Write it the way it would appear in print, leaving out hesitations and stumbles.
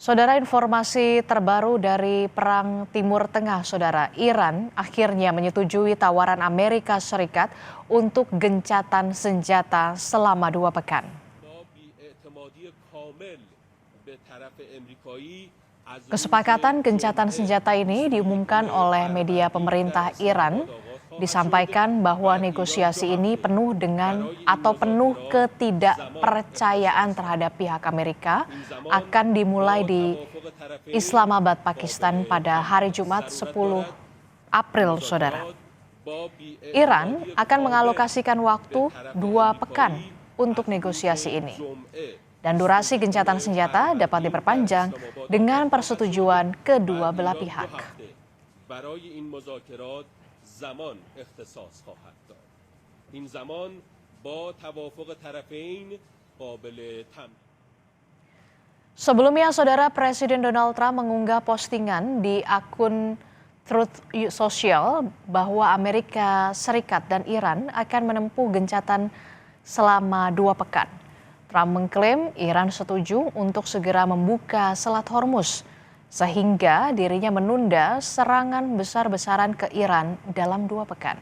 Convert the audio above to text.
Saudara, informasi terbaru dari Perang Timur Tengah, Saudara. Iran akhirnya menyetujui tawaran Amerika Serikat untuk gencatan senjata selama 2 pekan. Kesepakatan gencatan senjata ini diumumkan oleh media pemerintah Iran. Disampaikan bahwa negosiasi ini penuh ketidakpercayaan terhadap pihak Amerika akan dimulai di Islamabad, Pakistan pada hari Jumat 10 April, Saudara. Iran akan mengalokasikan waktu 2 pekan untuk negosiasi ini. Dan durasi gencatan senjata dapat diperpanjang dengan persetujuan kedua belah pihak. زمان اختصاص خواهد داد. این زمان با توافق طرفین قابل تمدید. Sebelumnya, Saudara, Presiden Donald Trump mengunggah postingan di akun Truth Social bahwa Amerika Serikat dan Iran akan menempuh gencatan selama 2 pekan. Trump mengklaim Iran setuju untuk segera membuka Selat Hormuz, sehingga dirinya menunda serangan besar-besaran ke Iran dalam 2 pekan.